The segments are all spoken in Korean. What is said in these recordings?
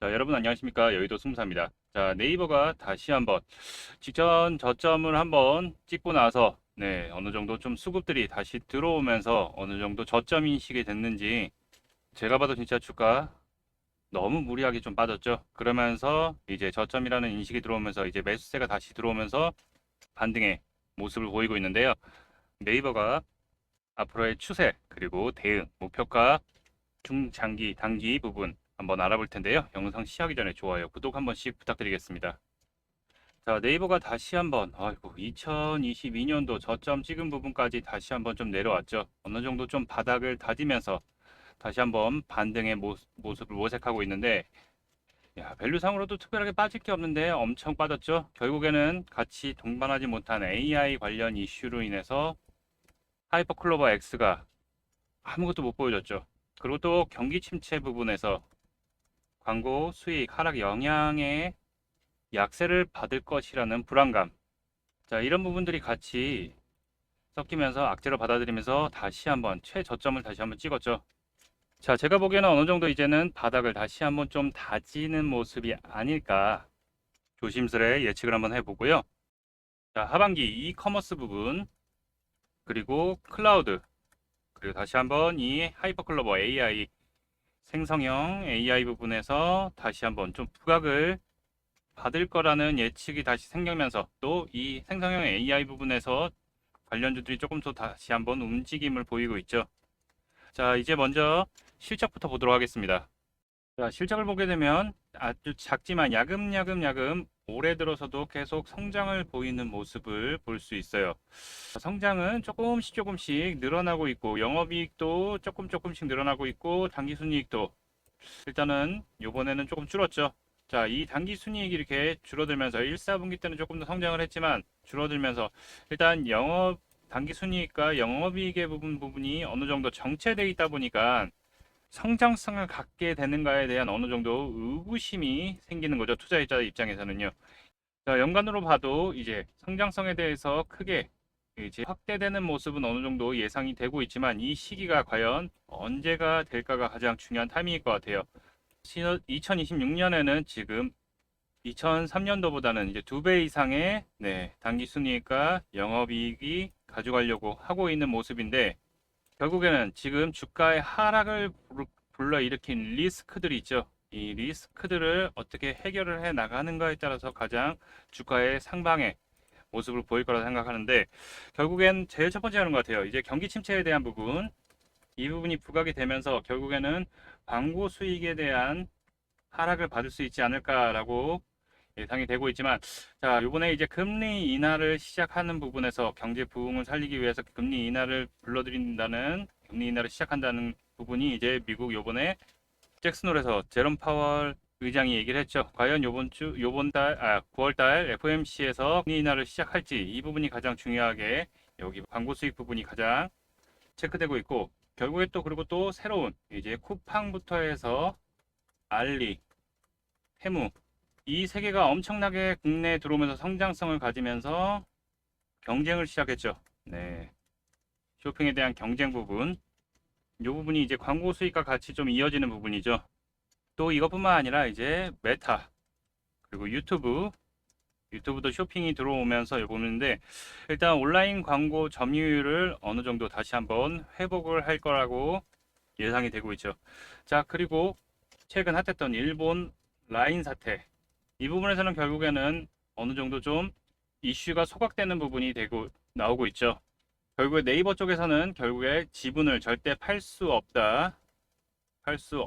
자, 여러분 안녕하십니까? 여의도 승무사입니다. 자, 네이버가 다시 한번 직전 저점을 한번 찍고 나서 어느 정도 좀 수급들이 다시 들어오면서 어느 정도 저점 인식이 됐는지 제가 봐도 진짜 주가 너무 무리하게 좀 빠졌죠. 그러면서 이제 저점이라는 인식이 들어오면서 이제 매수세가 다시 들어오면서 반등의 모습을 보이고 있는데요. 네이버가 앞으로의 추세 그리고 대응, 목표가 중장기, 단기 부분 한번 알아볼 텐데요. 영상 시작하기 전에 좋아요, 구독 한 번씩 부탁드리겠습니다. 자, 네이버가 다시 한번 2022년도 저점 찍은 부분까지 다시 한번 좀 내려왔죠. 어느 정도 좀 바닥을 다지면서 다시 한번 반등의 모습을 모색하고 있는데 밸류상으로도 특별하게 빠질 게 없는데 엄청 빠졌죠. 결국에는 같이 동반하지 못한 AI 관련 이슈로 인해서 하이퍼클로버 X가 아무것도 못 보여줬죠. 그리고 또 경기 침체 부분에서 광고 수익 하락 영향에 약세를 받을 것이라는 불안감. 자, 이런 부분들이 같이 섞이면서 악재로 받아들이면서 다시 한번 최저점을 다시 한번 찍었죠. 자, 제가 보기에는 어느 정도 이제는 바닥을 다시 한번 좀 다지는 모습이 아닐까 조심스레 예측을 한번 해보고요. 자, 하반기 이커머스 부분 그리고 클라우드 그리고 다시 한번 이 하이퍼클로버 AI 생성형 AI 부분에서 다시 한번 좀 부각을 받을 거라는 예측이 다시 생기면서 또 이 생성형 AI 부분에서 관련주들이 조금 더 다시 한번 움직임을 보이고 있죠. 자, 이제 먼저 실적부터 보도록 하겠습니다. 자, 실적을 보게 되면 아주 작지만 야금야금 올해 들어서도 계속 성장을 보이는 모습을 볼 수 있어요. 성장은 조금씩 늘어나고 있고 영업이익도 조금씩 늘어나고 있고 당기순이익도 일단은 요번에는 조금 줄었죠. 자, 이 단기 순이익이 이렇게 줄어들면서 1, 4분기 때는 조금 더 성장을 했지만 줄어들면서 일단 영업 단기 순이익과 영업이익의 부분이 어느 정도 정체되어 있다 보니까 성장성을 갖게 되는가에 대한 어느 정도 의구심이 생기는 거죠. 투자자 입장에서는요. 자, 연간으로 봐도 이제 성장성에 대해서 크게 이제 확대되는 모습은 어느 정도 예상이 되고 있지만 이 시기가 과연 언제가 될까가 가장 중요한 타이밍일 것 같아요. 2026년에는 지금 2003년도보다는 이제 2배 이상의 단기 순이익과 영업이익이 가져가려고 하고 있는 모습인데 결국에는 지금 주가의 하락을 불러일으킨 리스크들이 있죠. 이 리스크들을 어떻게 해결을 해 나가는가에 따라서 가장 주가의 상방의 모습을 보일 거라 생각하는데 결국엔 제일 첫 번째 하는 것 같아요. 이제 경기 침체에 대한 부분 이 부분이 부각이 되면서 결국에는 광고 수익에 대한 하락을 받을 수 있지 않을까라고 예상이 되고 있지만 자, 요번에 이제 금리 인하를 시작하는 부분에서 경제 부흥을 살리기 위해서 금리 인하를 불러들인다는 금리 인하를 시작한다는 부분이 이제 미국 요번에 잭슨홀에서 제롬 파월 의장이 얘기를 했죠. 과연 요번 달 9월 달 FOMC에서 금리 인하를 시작할지 이 부분이 가장 중요하게 여기 광고 수익 부분이 가장 체크되고 있고 결국에 또 그리고 또 새로운 이제 쿠팡부터 해서 알리, 테무 이 세 개가 엄청나게 국내에 들어오면서 성장성을 가지면서 경쟁을 시작했죠. 네. 쇼핑에 대한 경쟁 부분. 이 부분이 이제 광고 수익과 같이 좀 이어지는 부분이죠. 또 이것뿐만 아니라 이제 메타, 그리고 유튜브도 쇼핑이 들어오면서 이 부분인데 일단 온라인 광고 점유율을 어느 정도 다시 한번 회복을 할 거라고 예상이 되고 있죠. 자, 그리고 최근 핫했던 일본 라인 사태. 이 부분에서는 결국에는 어느 정도 좀 이슈가 소각되는 부분이 되고 나오고 있죠. 결국에 네이버 쪽에서는 결국에 지분을 절대 팔 수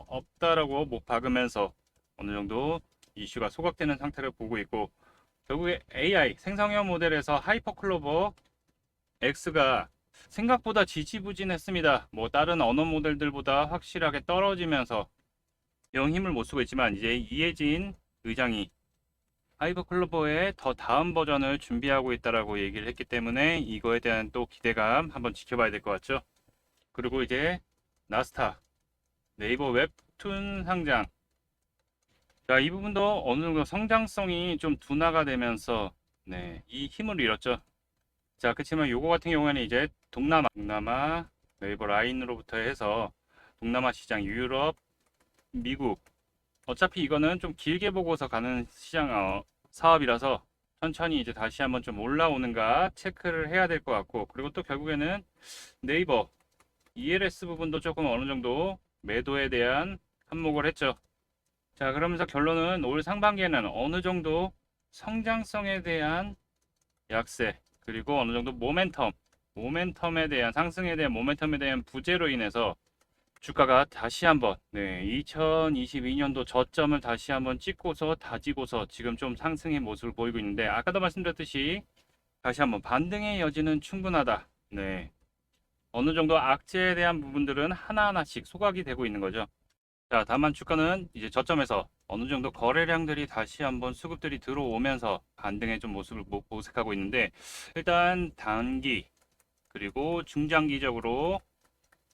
없다라고 못 박으면서 어느 정도 이슈가 소각되는 상태를 보고 있고 결국에 AI 생성형 모델에서 하이퍼클로버 X가 생각보다 지지부진했습니다. 뭐 다른 언어 모델들보다 확실하게 떨어지면서 영 힘을 못 쓰고 있지만 이제 이해진 의장이 하이퍼클로버의 더 다음 버전을 준비하고 있다라고 얘기를 했기 때문에 이거에 대한 또 기대감 한번 지켜봐야 될 것 같죠. 그리고 이제 나스타 네이버 웹툰 상장. 자, 이 부분도 어느 정도 성장성이 좀 둔화가 되면서 이 힘을 잃었죠. 자, 그렇지만 요거 같은 경우에는 이제 동남아 네이버 라인으로부터 해서 동남아 시장, 유럽, 미국 어차피 이거는 좀 길게 보고서 가는 사업이라서 천천히 이제 다시 한번 좀 올라오는가 체크를 해야 될 것 같고, 그리고 또 결국에는 네이버 ELS 부분도 조금 어느 정도 매도에 대한 한몫을 했죠. 자, 그러면서 결론은 올 상반기에는 어느 정도 성장성에 대한 약세, 그리고 어느 정도 모멘텀에 대한 상승에 대한 모멘텀에 대한 부재로 인해서 주가가 다시 한번 2022년도 저점을 다시 한번 찍고서 다지고서 지금 좀 상승의 모습을 보이고 있는데, 아까도 말씀드렸듯이 다시 한번 반등의 여지는 충분하다. 네. 어느 정도 악재에 대한 부분들은 하나하나씩 소각이 되고 있는 거죠. 자, 다만 주가는 이제 저점에서 어느 정도 거래량들이 다시 한번 수급들이 들어오면서 반등의 좀 모습을 모색하고 있는데, 일단 단기 그리고 중장기적으로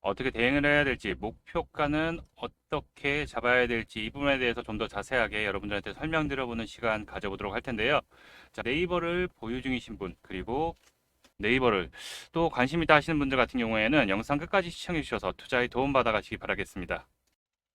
어떻게 대응을 해야 될지, 목표가는 어떻게 잡아야 될지, 이 부분에 대해서 좀 더 자세하게 여러분들한테 설명드려보는 시간 가져보도록 할 텐데요. 자, 네이버를 보유 중이신 분, 그리고 네이버를 또 관심 있다 하시는 분들 같은 경우에는 영상 끝까지 시청해 주셔서 투자에 도움 받아 가시기 바라겠습니다.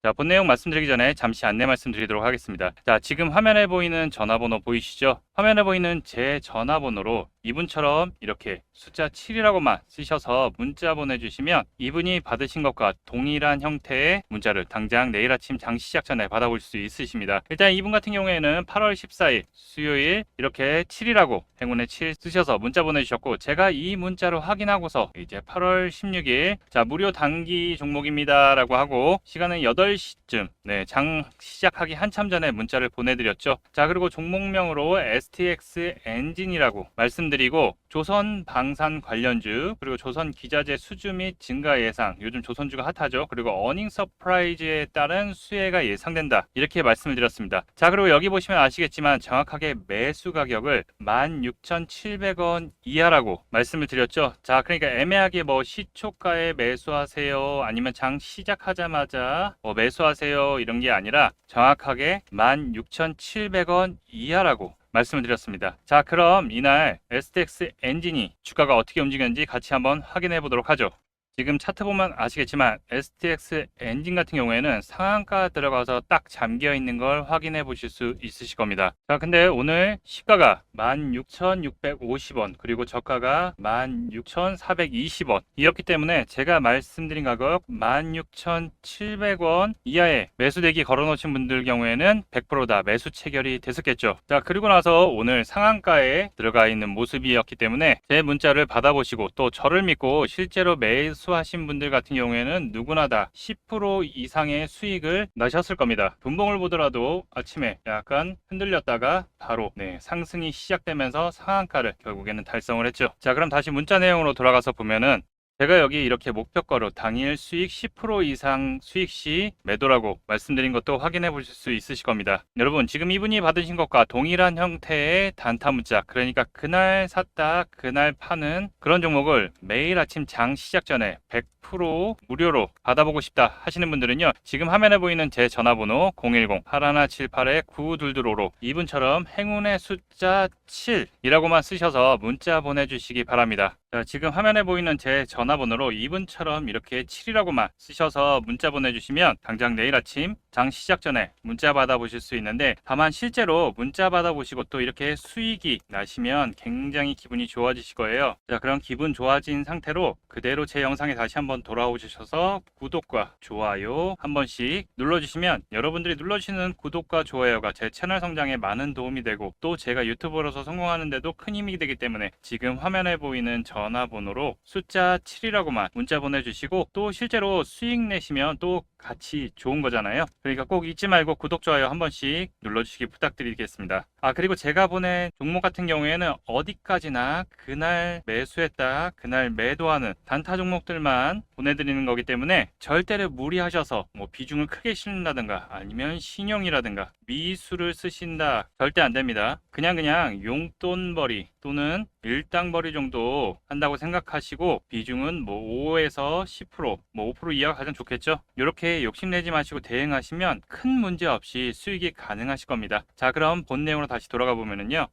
자, 본 내용 말씀드리기 전에 잠시 안내 말씀드리도록 하겠습니다. 자, 지금 화면에 보이는 전화번호 보이시죠? 화면에 보이는 제 전화번호로 이분처럼 이렇게 숫자 7이라고만 쓰셔서 문자 보내주시면 이분이 받으신 것과 동일한 형태의 문자를 당장 내일 아침 장 시작 전에 받아볼 수 있으십니다. 일단 이분 같은 경우에는 8월 14일 수요일 이렇게 7이라고 행운의 7 쓰셔서 문자 보내주셨고, 제가 이 문자로 확인하고서 이제 8월 16일 자, 무료 단기 종목입니다 라고 하고 시간은 8시쯤 장 시작하기 한참 전에 문자를 보내드렸죠. 자, 그리고 종목명으로 STX 엔진이라고 말씀드리고, 조선 방산 관련주, 그리고 조선 기자재 수주 및 증가 예상, 요즘 조선주가 핫하죠. 그리고 어닝 서프라이즈에 따른 수혜가 예상된다, 이렇게 말씀을 드렸습니다. 자, 그리고 여기 보시면 아시겠지만 정확하게 매수 가격을 16,700원 이하라고 말씀을 드렸죠. 자, 그러니까 애매하게 뭐 시초가에 매수하세요, 아니면 장 시작하자마자 매수하세요, 이런 게 아니라 정확하게 16,700원 이하라고 말씀을 드렸습니다. 자, 그럼 이날 STX 엔진이 주가가 어떻게 움직였는지 같이 한번 확인해 보도록 하죠. 지금 차트 보면 아시겠지만 STX 엔진 같은 경우에는 상한가 들어가서 딱 잠겨 있는 걸 확인해 보실 수 있으실 겁니다. 자, 근데 오늘 시가가 16,650원, 그리고 저가가 16,420원 이었기 때문에 제가 말씀드린 가격 16,700원 이하에 매수대기 걸어 놓으신 분들 경우에는 100%다 매수 체결이 됐었겠죠. 자, 그리고 나서 오늘 상한가에 들어가 있는 모습이었기 때문에 제 문자를 받아보시고 또 저를 믿고 실제로 매수하신 분들 같은 경우에는 누구나 다 10% 이상의 수익을 나셨을 겁니다. 분봉을 보더라도 아침에 약간 흔들렸다가 바로 상승이 시작되면서 상한가를 결국에는 달성을 했죠. 자, 그럼 다시 문자 내용으로 돌아가서 보면은 제가 여기 이렇게 목표가로 당일 수익 10% 이상 수익 시 매도라고 말씀드린 것도 확인해 보실 수 있으실 겁니다. 여러분, 지금 이분이 받으신 것과 동일한 형태의 단타 문자, 그러니까 그날 샀다 그날 파는 그런 종목을 매일 아침 장 시작 전에 100% 무료로 받아보고 싶다 하시는 분들은요, 지금 화면에 보이는 제 전화번호 010-8178-9222로 이분처럼 행운의 숫자 7이라고만 쓰셔서 문자 보내주시기 바랍니다. 자, 지금 화면에 보이는 제 전화번호로 이분처럼 이렇게 7이라고만 쓰셔서 문자 보내주시면 당장 내일 아침 장 시작 전에 문자 받아보실 수 있는데, 다만 실제로 문자 받아보시고 또 이렇게 수익이 나시면 굉장히 기분이 좋아지실 거예요. 자, 그럼 기분 좋아진 상태로 그대로 제 영상에 다시 한번 돌아오셔서 구독과 좋아요 한 번씩 눌러주시면, 여러분들이 눌러주시는 구독과 좋아요가 제 채널 성장에 많은 도움이 되고 또 제가 유튜버로서 성공하는 데도 큰 힘이 되기 때문에 지금 화면에 보이는 전화번호로 숫자 7이라고만 문자 보내주시고, 또 실제로 수익 내시면 또 같이 좋은 거잖아요. 그러니까 꼭 잊지 말고 구독, 좋아요 한 번씩 눌러주시기 부탁드리겠습니다. 아, 그리고 제가 보낸 종목 같은 경우에는 어디까지나 그날 매수했다 그날 매도하는 단타 종목들만 보내드리는 거기 때문에 절대로 무리하셔서 뭐 비중을 크게 실는다든가 아니면 신용이라든가 미수를 쓰신다, 절대 안 됩니다. 그냥 용돈벌이 또는 일당벌이 정도 한다고 생각하시고, 비중은 뭐 5에서 10%, 뭐 5% 이하가 가장 좋겠죠. 이렇게 욕심내지 마시고 대응하시면 큰 문제 없이 수익이 가능하실 겁니다. 자, 그럼 본 내용으로 다시 돌아가 보면은요,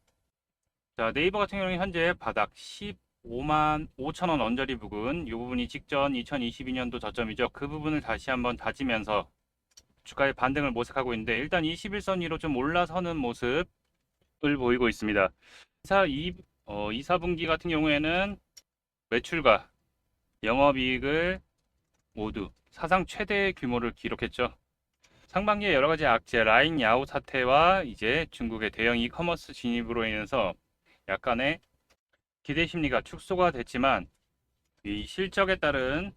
자, 네이버 같은 경우는 현재 바닥 15만 5천 원 언저리 부근, 이 부분이 직전 2022년도 저점이죠. 그 부분을 다시 한번 다지면서 주가의 반등을 모색하고 있는데 일단 21선 위로 좀 올라서는 모습을 보이고 있습니다. 2, 4분기 같은 경우에는 매출과 영업이익을 모두 사상 최대 규모를 기록했죠. 상반기에 여러 가지 악재, 라인 야후 사태와 이제 중국의 대형 이커머스 진입으로 인해서 약간의 기대 심리가 축소가 됐지만 이 실적에 따른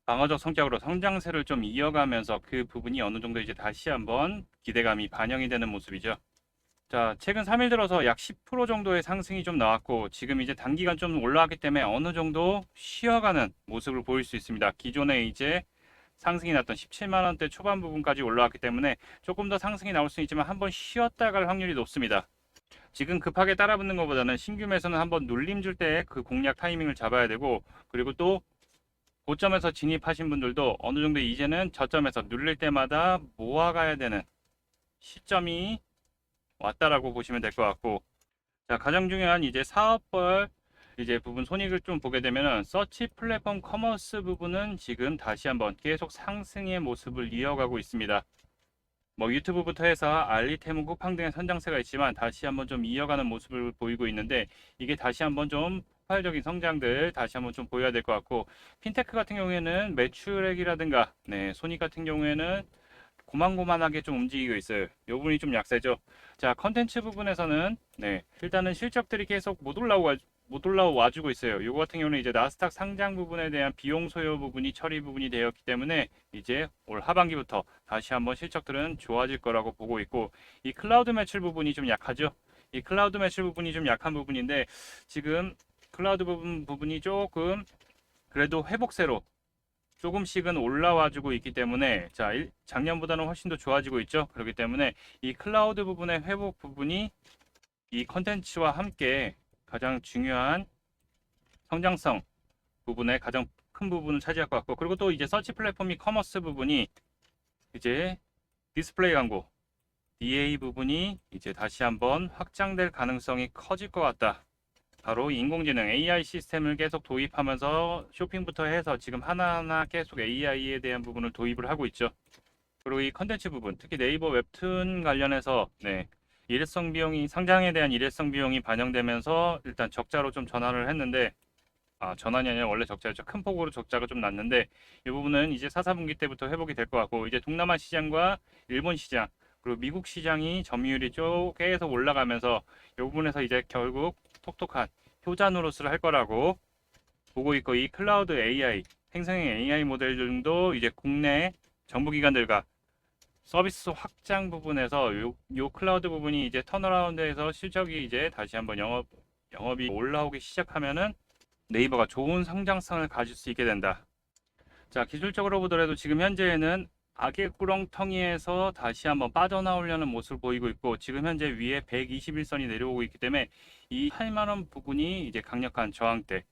방어적 성격으로 성장세를 좀 이어가면서 그 부분이 어느 정도 이제 다시 한번 기대감이 반영이 되는 모습이죠. 자, 최근 3일 들어서 약 10% 정도의 상승이 좀 나왔고 지금 이제 단기간 좀 올라왔기 때문에 어느 정도 쉬어가는 모습을 보일 수 있습니다. 기존에 이제 상승이 났던 17만 원대 초반 부분까지 올라왔기 때문에 조금 더 상승이 나올 수 있지만 한번 쉬었다 갈 확률이 높습니다. 지금 급하게 따라붙는 것보다는 신규 매수는 한번 눌림 줄 때 그 공략 타이밍을 잡아야 되고 그리고 또 고점에서 진입하신 분들도 어느 정도 이제는 저점에서 눌릴 때마다 모아가야 되는 시점이 왔다라고 보시면 될 것 같고 자 가장 중요한 이제 사업벌 이제 부분 손익을 좀 보게 되면은 서치 플랫폼 커머스 부분은 지금 다시 한번 계속 상승의 모습을 이어가고 있습니다. 뭐 유튜브부터 해서 알리테무 쿠팡 등의 선장세가 있지만 다시 한번 좀 이어가는 모습을 보이고 있는데 이게 다시 한번 좀 폭발적인 성장들 다시 한번 좀 보여야 될 것 같고 핀테크 같은 경우에는 매출액이라든가 손익 같은 경우에는 고만고만하게 좀 움직이고 있어요. 이 부분이 좀 약세죠. 자, 컨텐츠 부분에서는 일단은 실적들이 계속 못 올라와주고 있어요. 이거 같은 경우는 이제 나스닥 상장 부분에 대한 비용 소요 부분이 처리 부분이 되었기 때문에 이제 올 하반기부터 다시 한번 실적들은 좋아질 거라고 보고 있고 이 클라우드 매출 부분이 좀 약하죠. 이 클라우드 매출 부분이 좀 약한 부분인데 지금 클라우드 부분이 조금 그래도 회복세로 조금씩은 올라와주고 있기 때문에 자 작년보다는 훨씬 더 좋아지고 있죠. 그렇기 때문에 이 클라우드 부분의 회복 부분이 이 컨텐츠와 함께 가장 중요한 성장성 부분의 가장 큰 부분을 차지할 것 같고 그리고 또 이제 서치 플랫폼이 커머스 부분이 이제 디스플레이 광고 DA 부분이 이제 다시 한번 확장될 가능성이 커질 것 같다. 바로 인공지능 AI 시스템을 계속 도입하면서 쇼핑부터 해서 지금 하나하나 계속 AI에 대한 부분을 도입을 하고 있죠. 그리고 이 컨텐츠 부분, 특히 네이버 웹툰 관련해서 일회성 비용이 상장에 대한 일회성 비용이 반영되면서 일단 적자로 좀 전환을 했는데 전환이 아니라 원래 적자였죠. 큰 폭으로 적자가 좀 났는데 이 부분은 이제 4, 4분기 때부터 회복이 될 것 같고 이제 동남아 시장과 일본 시장 그리고 미국 시장이 점유율이 쭉 계속 올라가면서 이 부분에서 이제 결국 톡톡한 효자 노릇을 할 거라고 보고 있고 이 클라우드 AI 생성형 AI 모델 등도 이제 국내 정부기관들과 서비스 확장 부분에서 요 클라우드 부분이 이제 턴어라운드에서 실적이 이제 다시 한번 영업이 올라오기 시작하면은 네이버가 좋은 성장성을 가질 수 있게 된다. 자, 기술적으로 보더라도 지금 현재에는 악의 구렁텅이에서 다시 한번 빠져나오려는 모습을 보이고 있고 지금 현재 위에 121선이 내려오고 있기 때문에 이 8만원 부분이 이제 강력한 저항대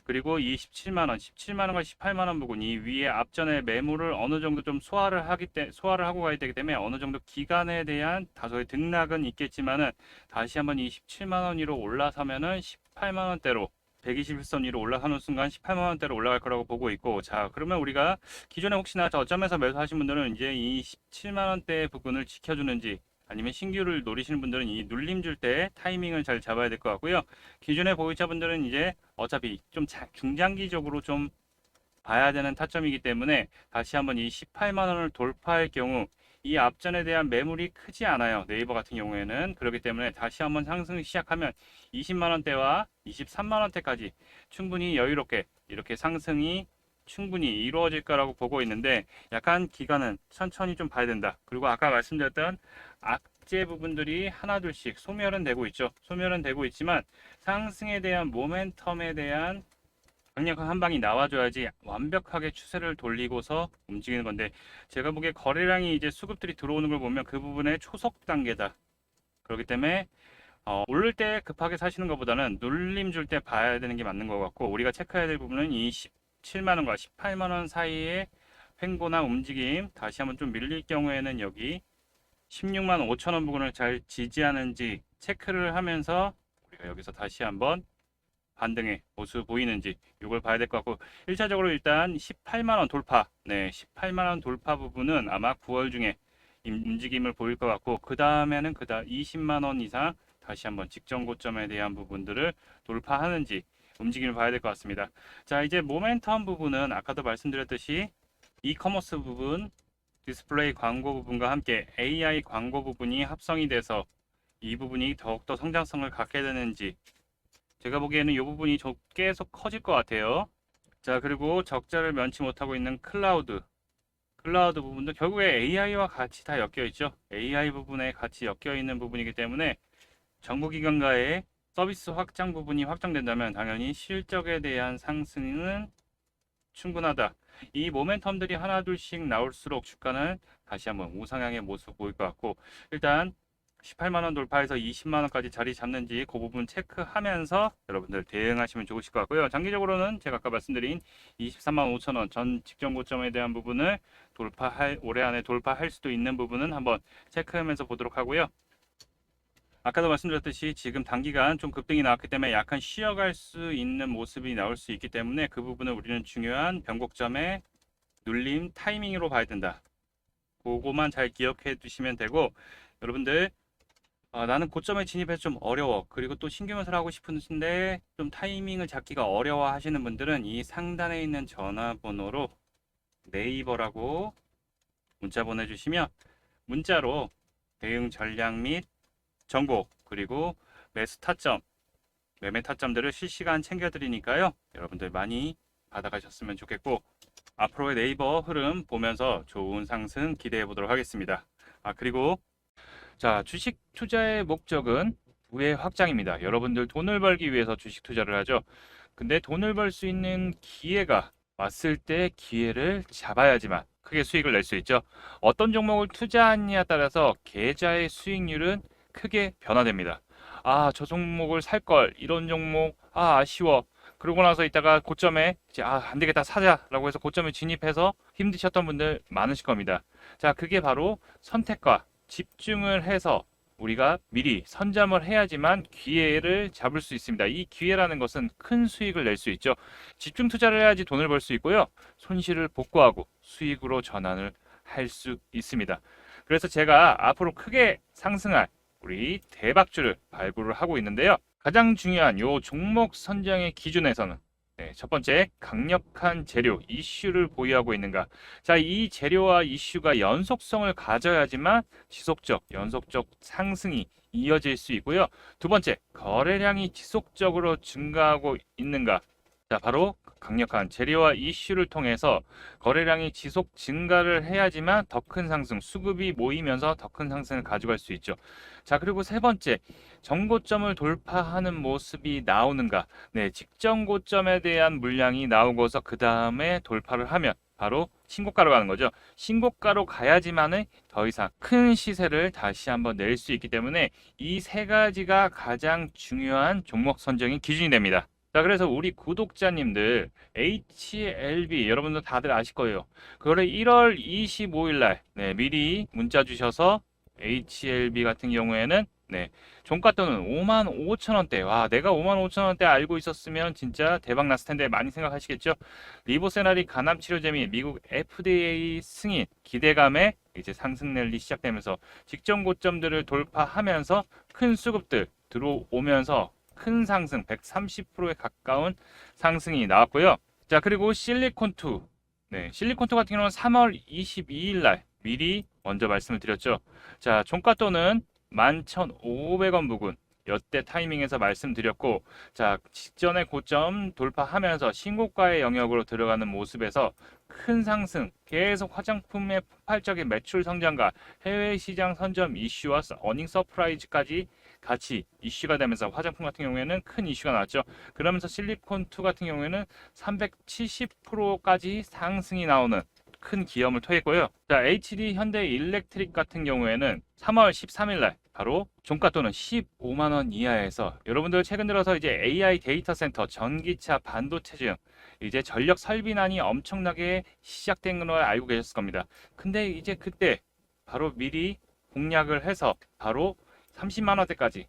그리고 이 17만원, 18만원 부분 이 위에 앞전에 매물을 어느 정도 좀 소화를 하고 가야 되기 때문에 어느 정도 기간에 대한 다소의 등락은 있겠지만은 다시 한번 이 17만원 위로 올라서면은 18만원대로 121선 위로 올라가는 순간 18만원대로 올라갈 거라고 보고 있고 자 그러면 우리가 기존에 혹시나 저점에서 매수하신 분들은 이제 이 17만원대 부분을 지켜주는지 아니면 신규를 노리시는 분들은 이 눌림 줄 때 타이밍을 잘 잡아야 될 것 같고요. 기존의 보유자분들은 이제 어차피 좀 중장기적으로 좀 봐야 되는 타점이기 때문에 다시 한번 이 18만원을 돌파할 경우 이 앞전에 대한 매물이 크지 않아요. 네이버 같은 경우에는 그렇기 때문에 다시 한번 상승을 시작하면 20만원대와 23만원대까지 충분히 여유롭게 이렇게 상승이 충분히 이루어질 거라고 보고 있는데 약간 기간은 천천히 좀 봐야 된다. 그리고 아까 말씀드렸던 악재 부분들이 하나둘씩 소멸은 되고 있죠. 소멸은 되고 있지만 상승에 대한 모멘텀에 대한 강력한 한 방이 나와줘야지 완벽하게 추세를 돌리고서 움직이는 건데 제가 보기에 거래량이 이제 수급들이 들어오는 걸 보면 그 부분의 초속 단계다. 그렇기 때문에 오를 때 급하게 사시는 것보다는 눌림 줄 때 봐야 되는 게 맞는 것 같고 우리가 체크해야 될 부분은 이 17만원과 18만원 사이의 횡보나 움직임 다시 한번 좀 밀릴 경우에는 여기 16만 5천원 부분을 잘 지지하는지 체크를 하면서 우리가 여기서 다시 한번 반등의 모습 보이는지 이걸 봐야 될 것 같고 1차적으로 일단 18만 원 돌파 18만 원 돌파 부분은 아마 9월 중에 움직임을 보일 것 같고 그 다음에는 20만 원 이상 다시 한번 직전 고점에 대한 부분들을 돌파하는지 움직임을 봐야 될 것 같습니다. 자, 이제 모멘텀 부분은 아까도 말씀드렸듯이 이커머스 부분, 디스플레이 광고 부분과 함께 AI 광고 부분이 합성이 돼서 이 부분이 더욱더 성장성을 갖게 되는지 제가 보기에는 이 부분이 계속 커질 것 같아요. 자, 그리고 적자를 면치 못하고 있는 클라우드 부분도 결국에 AI와 같이 다 엮여 있죠. AI 부분에 같이 엮여 있는 부분이기 때문에 정부기관과의 서비스 확장 부분이 확정된다면 당연히 실적에 대한 상승은 충분하다. 이 모멘텀들이 하나둘씩 나올수록 주가는 다시 한번 우상향의 모습 보일 것 같고 일단 18만 원 돌파해서 20만 원까지 자리 잡는지 그 부분 체크하면서 여러분들 대응하시면 좋으실 것 같고요. 장기적으로는 제가 아까 말씀드린 23만 5천 원 전 직전 고점에 대한 부분을 올해 안에 돌파할 수도 있는 부분은 한번 체크하면서 보도록 하고요. 아까도 말씀드렸듯이 지금 단기간 좀 급등이 나왔기 때문에 약간 쉬어갈 수 있는 모습이 나올 수 있기 때문에 그 부분을 우리는 중요한 변곡점의 눌림 타이밍으로 봐야 된다. 그거만 잘 기억해 두시면 되고 여러분들 나는 고점에 진입해서 좀 어려워. 그리고 또 신규면서를 하고 싶은데 좀 타이밍을 잡기가 어려워 하시는 분들은 이 상단에 있는 전화번호로 네이버라고 문자 보내주시면 문자로 대응 전략 및 정보 그리고 매수 타점, 매매 타점들을 실시간 챙겨드리니까요. 여러분들 많이 받아가셨으면 좋겠고 앞으로의 네이버 흐름 보면서 좋은 상승 기대해 보도록 하겠습니다. 그리고 자, 주식 투자의 목적은 부의 확장입니다. 여러분들 돈을 벌기 위해서 주식 투자를 하죠. 근데 돈을 벌 수 있는 기회가 왔을 때 기회를 잡아야지만 크게 수익을 낼 수 있죠. 어떤 종목을 투자하느냐에 따라서 계좌의 수익률은 크게 변화됩니다. 저 종목을 살 걸, 이런 종목, 아쉬워. 그러고 나서 이따가 고점에 이제 안 되겠다 사자라고 해서 고점에 진입해서 힘드셨던 분들 많으실 겁니다. 자, 그게 바로 선택과 집중을 해서 우리가 미리 선점을 해야지만 기회를 잡을 수 있습니다. 이 기회라는 것은 큰 수익을 낼 수 있죠. 집중 투자를 해야지 돈을 벌 수 있고요. 손실을 복구하고 수익으로 전환을 할 수 있습니다. 그래서 제가 앞으로 크게 상승할 우리 대박주를 발굴을 하고 있는데요. 가장 중요한 요 종목 선정의 기준에서는 첫 번째, 강력한 재료, 이슈를 보유하고 있는가. 자, 이 재료와 이슈가 연속성을 가져야지만 지속적, 연속적 상승이 이어질 수 있고요. 두 번째, 거래량이 지속적으로 증가하고 있는가. 자, 바로 강력한 재료와 이슈를 통해서 거래량이 지속 증가를 해야지만 더 큰 상승, 수급이 모이면서 더 큰 상승을 가져갈 수 있죠. 자, 그리고 세 번째, 정고점을 돌파하는 모습이 나오는가. 직전 고점에 대한 물량이 나오고서 그 다음에 돌파를 하면 바로 신고가로 가는 거죠. 신고가로 가야지만은 더 이상 큰 시세를 다시 한번 낼 수 있기 때문에 이 세 가지가 가장 중요한 종목 선정의 기준이 됩니다. 자, 그래서 우리 구독자님들 HLB 여러분들 다들 아실 거예요. 그거를 1월 25일 날 미리 문자 주셔서 HLB 같은 경우에는 종가 또는 55,000원대. 와, 내가 55,000원대 알고 있었으면 진짜 대박 났을 텐데 많이 생각하시겠죠? 리보세라리 간암 치료제 및 미국 FDA 승인 기대감에 이제 상승 랠리 시작되면서 직전 고점들을 돌파하면서 큰 수급들 들어오면서 큰 상승 130%에 가까운 상승이 나왔고요. 자, 그리고 실리콘2 실리콘2 같은 경우는 3월 22일 날 미리 먼저 말씀을 드렸죠. 자, 종가 또는 11,500원 부근 여태 타이밍에서 말씀드렸고, 자, 직전의 고점 돌파하면서 신고가의 영역으로 들어가는 모습에서 큰 상승, 계속 화장품의 폭발적인 매출 성장과 해외 시장 선점 이슈와 어닝 서프라이즈까지 같이 이슈가 되면서 화장품 같은 경우에는 큰 이슈가 나왔죠. 그러면서 실리콘2 같은 경우에는 370%까지 상승이 나오는 큰 기염을 토했고요. 자, HD 현대 일렉트릭 같은 경우에는 3월 13일 날 바로 종가 또는 15만 원 이하에서 여러분들 최근 들어서 이제 AI 데이터 센터, 전기차, 반도체 등 이제 전력 설비난이 엄청나게 시작된 걸 알고 계셨을 겁니다. 근데 이제 그때 바로 미리 공략을 해서 바로 30만 원대까지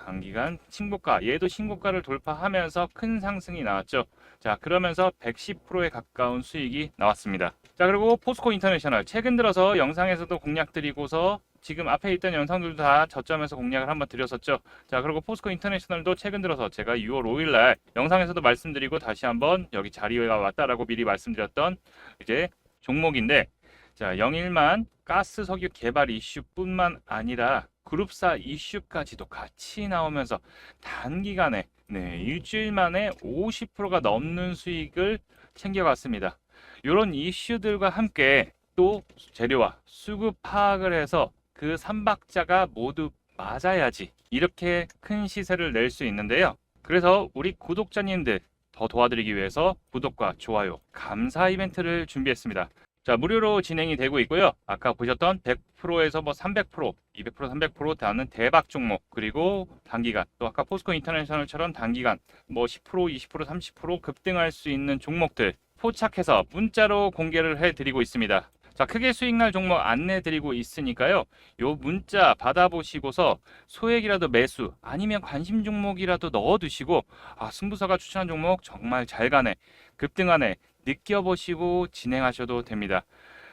단기간 신고가, 얘도 신고가를 돌파하면서 큰 상승이 나왔죠. 자, 그러면서 110%에 가까운 수익이 나왔습니다. 자, 그리고 포스코 인터내셔널 최근 들어서 영상에서도 공략 드리고서 지금 앞에 있던 영상들도 다 저점에서 공략을 한번 드렸었죠. 자, 그리고 포스코 인터내셔널도 최근 들어서 제가 6월 5일 날 영상에서도 말씀드리고 다시 한번 여기 자리가 왔다라고 미리 말씀드렸던 이제 종목인데, 자, 영일만 가스 석유 개발 이슈뿐만 아니라 그룹사 이슈까지도 같이 나오면서 단기간에 일주일 만에 50%가 넘는 수익을 챙겨갔습니다. 이런 이슈들과 함께 또 재료와 수급 파악을 해서 그 삼박자가 모두 맞아야지 이렇게 큰 시세를 낼 수 있는데요. 그래서 우리 구독자님들 더 도와드리기 위해서 구독과 좋아요, 감사 이벤트를 준비했습니다. 자, 무료로 진행이 되고 있고요. 아까 보셨던 100%에서 뭐 300%, 200%, 300% 다는 대박 종목, 그리고 단기간, 또 아까 포스코 인터내셔널처럼 단기간 뭐 10%, 20%, 30% 급등할 수 있는 종목들 포착해서 문자로 공개를 해드리고 있습니다. 자, 크게 수익 날 종목 안내 드리고 있으니까요. 요 문자 받아보시고서 소액이라도 매수 아니면 관심 종목이라도 넣어두시고, 아, 승부사가 추천한 종목 정말 잘 가네, 급등하네 느껴보시고 진행하셔도 됩니다.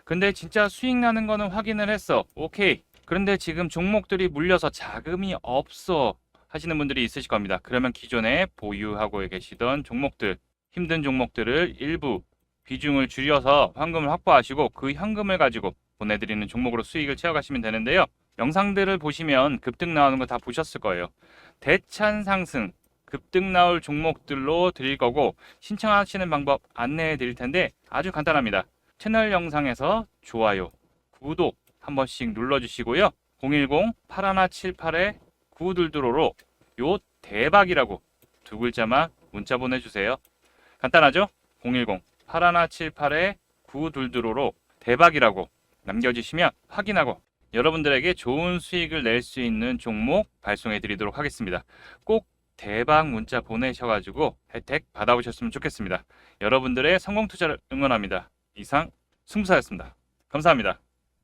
근데 진짜 수익 나는 거는 확인을 했어. 오케이. 그런데 지금 종목들이 물려서 자금이 없어 하시는 분들이 있으실 겁니다. 그러면 기존에 보유하고 계시던 종목들, 힘든 종목들을 일부 비중을 줄여서 현금을 확보하시고 그 현금을 가지고 보내드리는 종목으로 수익을 채워가시면 되는데요. 영상들을 보시면 급등 나오는 거 다 보셨을 거예요. 대찬 상승, 급등 나올 종목들로 드릴 거고, 신청하시는 방법 안내해 드릴 텐데 아주 간단합니다. 채널 영상에서 좋아요, 구독 한 번씩 눌러주시고요. 010-8178-9222로 요 대박이라고 두 글자만 문자 보내주세요. 간단하죠? 010-8178-9222로 대박이라고 남겨주시면 확인하고 여러분들에게 좋은 수익을 낼 수 있는 종목 발송해 드리도록 하겠습니다. 꼭 대박 문자 보내셔가지고 혜택 받아보셨으면 좋겠습니다. 여러분들의 성공 투자를 응원합니다. 이상 승부사였습니다. 감사합니다.